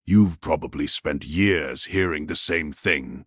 You've probably spent years hearing the same thing.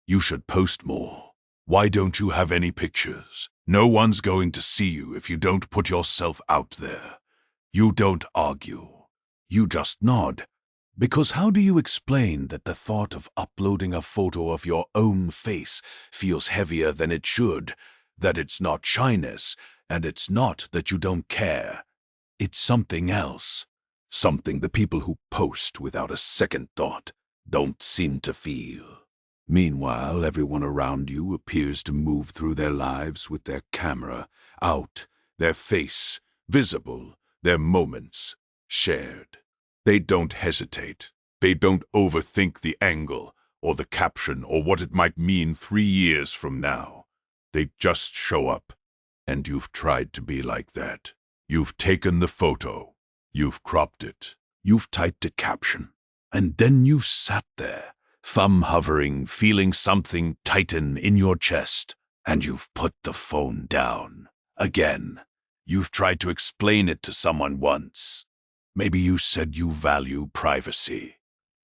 You should post more. Why don't you have any pictures? No one's going to see you if you don't put yourself out there. You don't argue. You just nod. Because how do you explain that the thought of uploading a photo of your own face feels heavier than it should, that it's not shyness, and it's not that you don't care? It's something else. Something the people who post without a second thought don't seem to feel. Meanwhile, everyone around you appears to move through their lives with their camera out, their face visible, their moments shared. They don't hesitate. They don't overthink the angle or the caption or what it might mean 3 years from now. They just show up. And you've tried to be like that. You've taken the photo. You've cropped it. You've typed a caption. And then you've sat there, thumb hovering, feeling something tighten in your chest. And you've put the phone down. Again. You've tried to explain it to someone once. Maybe you said you value privacy.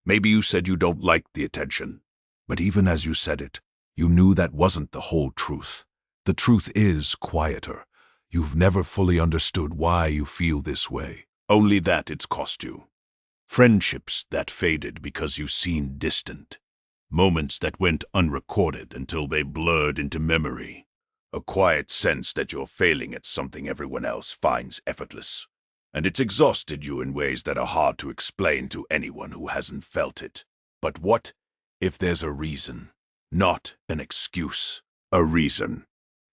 Maybe you said you don't like the attention. But even as you said it, you knew that wasn't the whole truth. The truth is quieter. You've never fully understood why you feel this way. Only that it's cost you. Friendships that faded because you seemed distant. Moments that went unrecorded until they blurred into memory. A quiet sense that you're failing at something everyone else finds effortless. And it's exhausted you in ways that are hard to explain to anyone who hasn't felt it. But what if there's a reason? Not an excuse. A reason.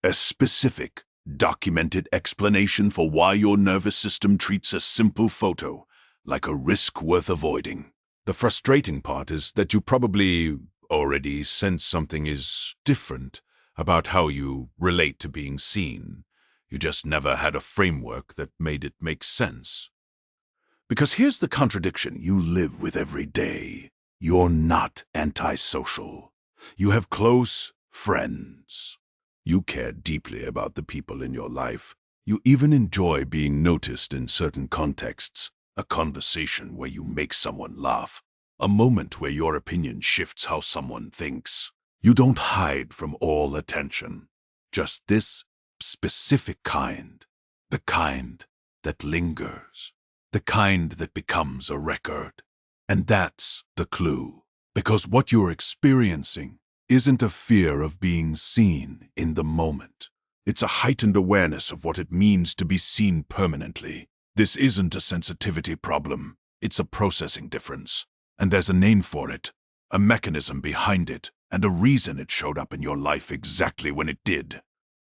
A specific, documented explanation for why your nervous system treats a simple photo like a risk worth avoiding. The frustrating part is that you probably already sense something is different about how you relate to being seen. You just never had a framework that made it make sense. Because here's the contradiction you live with every day. You're not antisocial. You have close friends. You care deeply about the people in your life. You even enjoy being noticed in certain contexts. A conversation where you make someone laugh. A moment where your opinion shifts how someone thinks. You don't hide from all attention. Just this specific kind. The kind that lingers. The kind that becomes a record. And that's the clue. Because what you're experiencing isn't a fear of being seen in the moment. It's a heightened awareness of what it means to be seen permanently. This isn't a sensitivity problem. It's a processing difference. And there's a name for it, a mechanism behind it, and a reason it showed up in your life exactly when it did.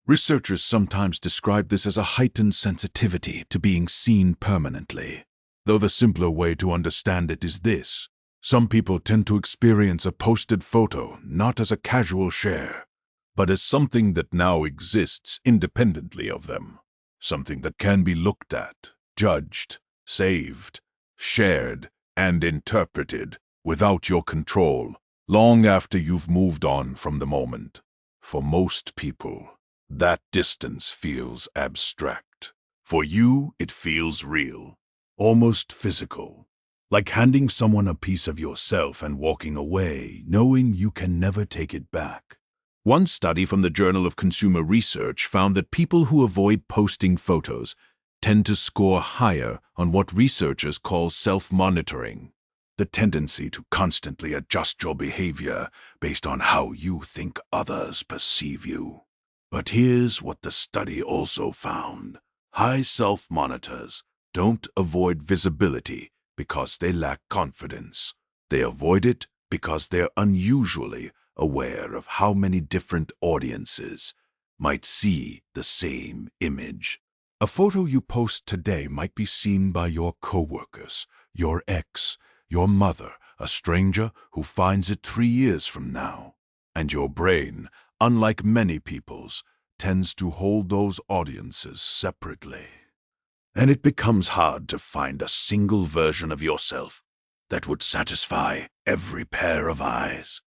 Researchers sometimes describe this as a heightened sensitivity to being seen permanently. Though the simpler way to understand it is this. Some people tend to experience a posted photo not as a casual share, but as something that now exists independently of them. Something that can be looked at, judged, saved, shared, and interpreted without your control, long after you've moved on from the moment. For most people, that distance feels abstract. For you, it feels real, almost physical. Like handing someone a piece of yourself and walking away, knowing you can never take it back. One study from the Journal of Consumer Research found that people who avoid posting photos tend to score higher on what researchers call self-monitoring, the tendency to constantly adjust your behavior based on how you think others perceive you. But here's what the study also found. High self-monitors don't avoid visibility because they lack confidence. They avoid it because they're unusually aware of how many different audiences might see the same image. A photo you post today might be seen by your coworkers, your ex, your mother, a stranger who finds it 3 years from now. And your brain, unlike many people's, tends to hold those audiences separately. And it becomes hard to find a single version of yourself that would satisfy every pair of eyes.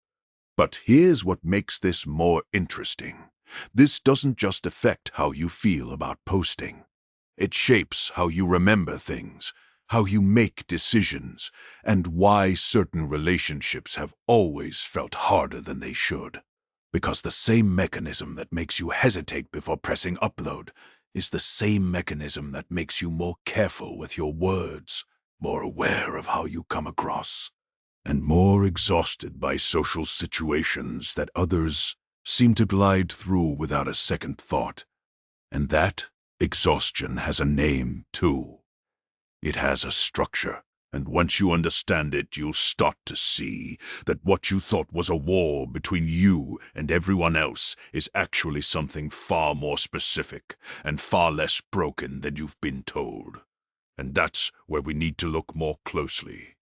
But here's what makes this more interesting. This doesn't just affect how you feel about posting. It shapes how you remember things, how you make decisions, and why certain relationships have always felt harder than they should. Because the same mechanism that makes you hesitate before pressing upload is the same mechanism that makes you more careful with your words, more aware of how you come across, and more exhausted by social situations that others seem to glide through without a second thought. And that exhaustion has a name, too. It has a structure, and once you understand it, you'll start to see that what you thought was a war between you and everyone else is actually something far more specific and far less broken than you've been told. And that's where we need to look more closely.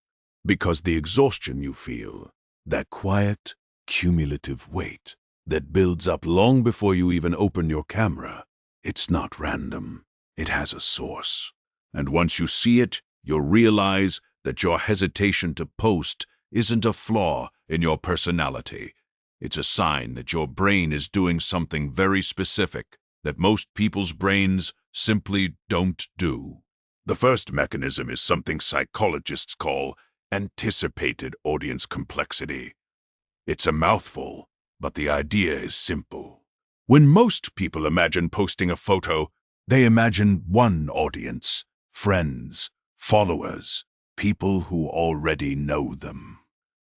Because the exhaustion you feel, that quiet, cumulative weight that builds up long before you even open your camera, it's not random. It has a source. And once you see it, you'll realize that your hesitation to post isn't a flaw in your personality. It's a sign that your brain is doing something very specific that most people's brains simply don't do. The first mechanism is something psychologists call anticipated audience complexity. It's a mouthful, but the idea is simple. When most people imagine posting a photo, they imagine one audience: friends, followers, people who already know them.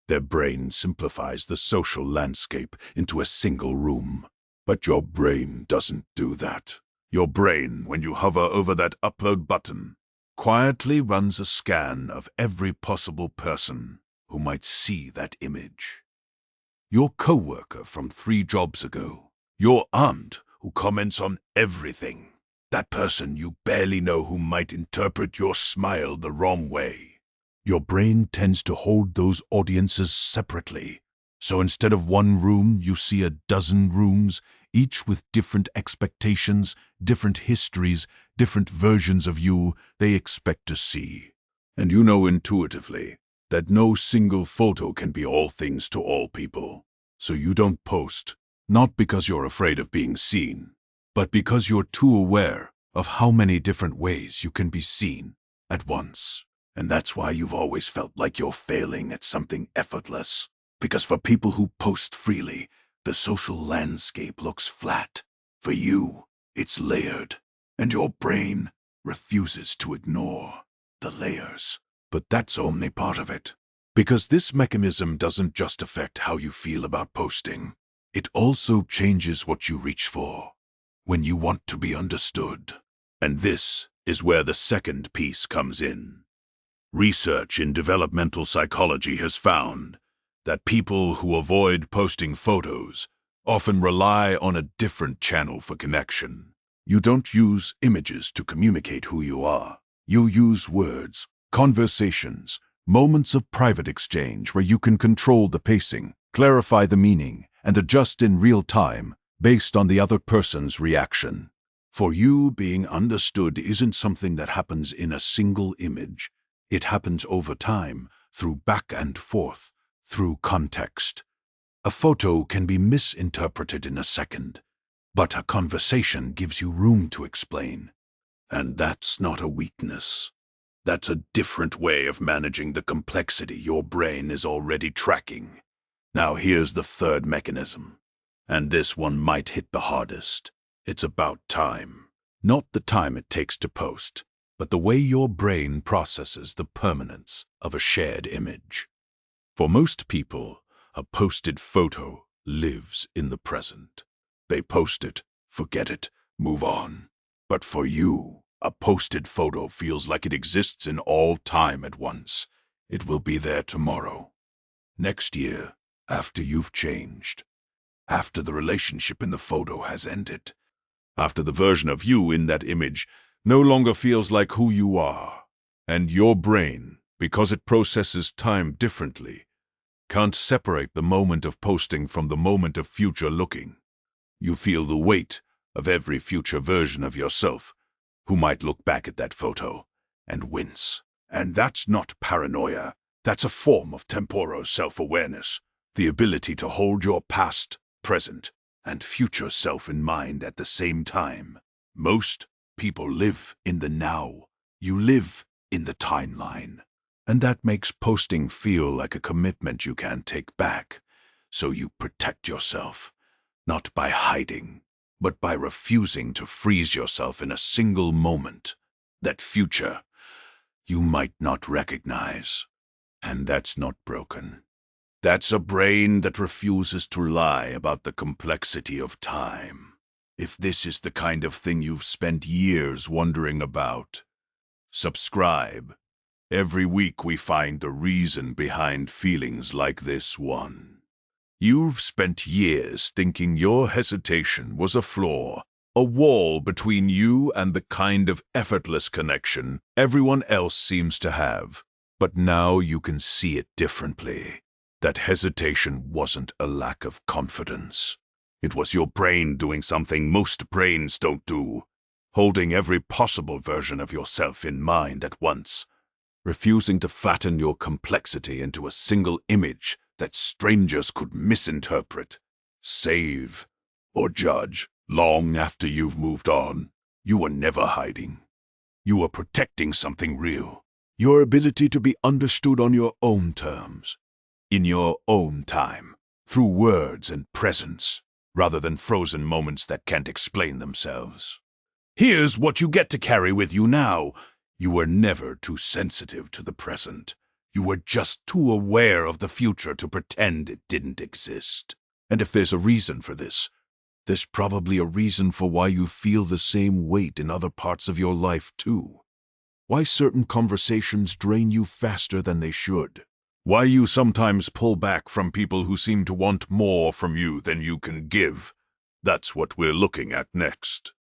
Their brain simplifies the social landscape into a single room. But your brain doesn't do that. Your brain, when you hover over that upload button, quietly runs a scan of every possible person who might see that image. Your coworker from 3 jobs ago, your aunt who comments on everything, that person you barely know who might interpret your smile the wrong way. Your brain tends to hold those audiences separately. So instead of one room, you see a dozen rooms, each with different expectations, different histories, different versions of you they expect to see. And you know intuitively that no single photo can be all things to all people. So you don't post, not because you're afraid of being seen, but because you're too aware of how many different ways you can be seen at once. And that's why you've always felt like you're failing at something effortless. Because for people who post freely, the social landscape looks flat. For you, it's layered, and your brain refuses to ignore the layers. But that's only part of it. Because this mechanism doesn't just affect how you feel about posting. It also changes what you reach for when you want to be understood. And this is where the second piece comes in. Research in developmental psychology has found that people who avoid posting photos often rely on a different channel for connection. You don't use images to communicate who you are. You use words, conversations, moments of private exchange where you can control the pacing, clarify the meaning, and adjust in real time based on the other person's reaction. For you, being understood isn't something that happens in a single image. It happens over time, through back and forth, through context. A photo can be misinterpreted in a second, but a conversation gives you room to explain. And that's not a weakness. That's a different way of managing the complexity your brain is already tracking. Now here's the third mechanism. And this one might hit the hardest. It's about time. Not the time it takes to post, but the way your brain processes the permanence of a shared image. For most people, a posted photo lives in the present. They post it, forget it, move on. But for you, a posted photo feels like it exists in all time at once. It will be there tomorrow, next year, after you've changed, after the relationship in the photo has ended, after the version of you in that image no longer feels like who you are. And your brain, because it processes time differently, can't separate the moment of posting from the moment of future looking. You feel the weight of every future version of yourself who might look back at that photo and wince. And that's not paranoia. That's a form of temporal self-awareness, the ability to hold your past, present, and future self in mind at the same time. Most people live in the now. You live in the timeline. And that makes posting feel like a commitment you can't take back. So you protect yourself, not by hiding, but by refusing to freeze yourself in a single moment. That future you might not recognize. And that's not broken. That's a brain that refuses to lie about the complexity of time. If this is the kind of thing you've spent years wondering about, subscribe. Every week we find the reason behind feelings like this one. You've spent years thinking your hesitation was a flaw, a wall between you and the kind of effortless connection everyone else seems to have. But now you can see it differently. That hesitation wasn't a lack of confidence. It was your brain doing something most brains don't do, holding every possible version of yourself in mind at once, refusing to flatten your complexity into a single image that strangers could misinterpret, save, or judge long after you've moved on. You were never hiding. You were protecting something real. Your ability to be understood on your own terms, in your own time, through words and presence, rather than frozen moments that can't explain themselves. Here's what you get to carry with you now. You were never too sensitive to the present. You were just too aware of the future to pretend it didn't exist. And if there's a reason for this, there's probably a reason for why you feel the same weight in other parts of your life too. Why certain conversations drain you faster than they should. Why you sometimes pull back from people who seem to want more from you than you can give. That's what we're looking at next.